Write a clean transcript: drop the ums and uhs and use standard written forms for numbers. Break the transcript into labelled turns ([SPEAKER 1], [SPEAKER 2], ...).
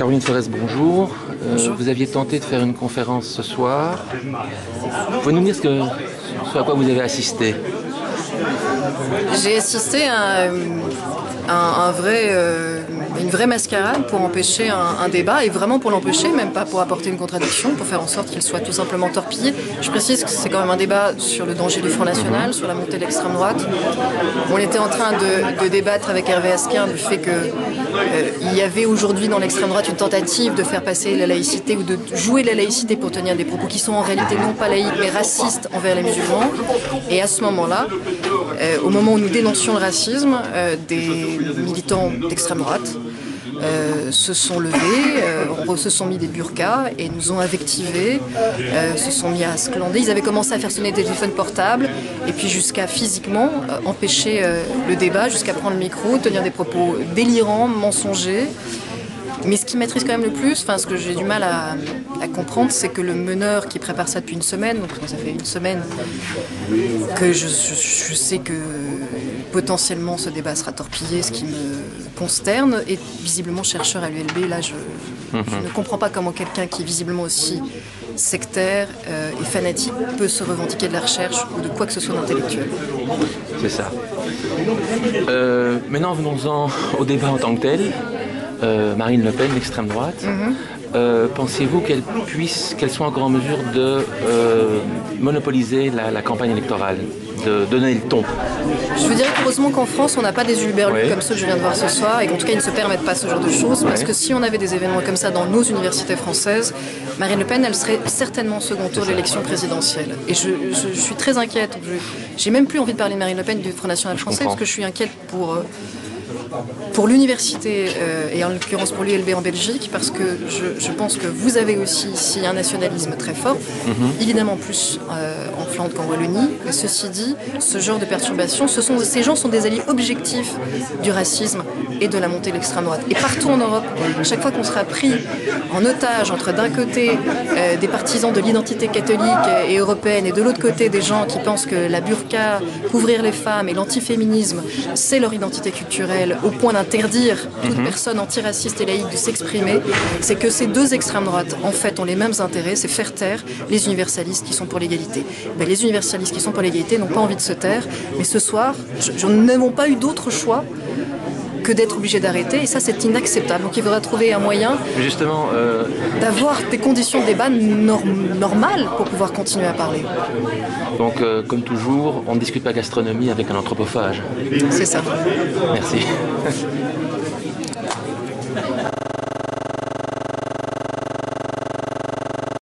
[SPEAKER 1] Caroline Forest, bonjour.
[SPEAKER 2] Bonjour.
[SPEAKER 1] Vous aviez tenté de faire une conférence ce soir. Pouvez-vous nous dire ce à quoi vous avez assisté?
[SPEAKER 2] J'ai assisté à une vraie mascarade pour empêcher un débat, et vraiment pour l'empêcher, même pas pour apporter une contradiction, pour faire en sorte qu'il soit tout simplement torpillé. Je précise que c'est quand même un débat sur le danger du Front National, sur la montée de l'extrême droite. On était en train de débattre avec Hervé Asquin du fait qu'il y avait aujourd'hui dans l'extrême droite une tentative de faire passer la laïcité ou de jouer la laïcité pour tenir des propos qui sont en réalité non pas laïques mais racistes envers les musulmans. Et à ce moment-là, au moment où nous dénoncions le racisme, des militants d'extrême droite se sont levés, se sont mis des burqas et nous ont invectivés, se sont mis à sclander. Ils avaient commencé à faire sonner des téléphones portables et puis jusqu'à physiquement empêcher le débat, jusqu'à prendre le micro, tenir des propos délirants, mensongers. Mais ce qui m'attriste quand même le plus, ce que j'ai du mal à comprendre, c'est que le meneur qui prépare ça depuis une semaine, donc ça fait une semaine que je sais que potentiellement ce débat sera torpillé, ce qui me consterne, et visiblement chercheur à l'ULB, là je ne comprends pas comment quelqu'un qui est visiblement aussi sectaire et fanatique peut se revendiquer de la recherche ou de quoi que ce soit d'intellectuel.
[SPEAKER 1] C'est ça. Maintenant, venons-en au débat en tant que tel. Marine Le Pen, l'extrême droite, pensez-vous qu'elle soit encore en mesure de monopoliser la campagne électorale, de donner le ton?
[SPEAKER 2] Je veux dire heureusement qu'en France, on n'a pas des huluberlus comme ceux que je viens de voir ce soir, et qu'en tout cas, ils ne se permettent pas ce genre de choses, parce que si on avait des événements comme ça dans nos universités françaises, Marine Le Pen, elle serait certainement au second tour de l'élection présidentielle. Et je suis très inquiète. J'ai même plus envie de parler de Marine Le Pen du Front National français, parce que je suis inquiète pour l'université et en l'occurrence pour l'ULB en Belgique, parce que je pense que vous avez aussi ici un nationalisme très fort, évidemment plus en Flandre qu'en Wallonie, mais ceci dit, ce genre de perturbations, ces gens sont des alliés objectifs du racisme et de la montée de l'extrême droite. Et partout en Europe, chaque fois qu'on sera pris en otage entre d'un côté des partisans de l'identité catholique et européenne et de l'autre côté des gens qui pensent que la burqa, couvrir les femmes et l'antiféminisme, c'est leur identité culturelle, au point d'interdire toute personne antiraciste et laïque de s'exprimer, c'est que ces deux extrêmes droites, en fait, ont les mêmes intérêts, c'est faire taire les universalistes qui sont pour l'égalité. Ben, les universalistes qui sont pour l'égalité n'ont pas envie de se taire, mais ce soir, nous n'avons pas eu d'autre choix que d'être obligés d'arrêter, et ça c'est inacceptable. Donc il faudra trouver un moyen d'avoir des conditions de débat normales pour pouvoir continuer à parler.
[SPEAKER 1] Donc comme toujours, on ne discute pas gastronomie avec un anthropophage.
[SPEAKER 2] C'est ça.
[SPEAKER 1] Merci.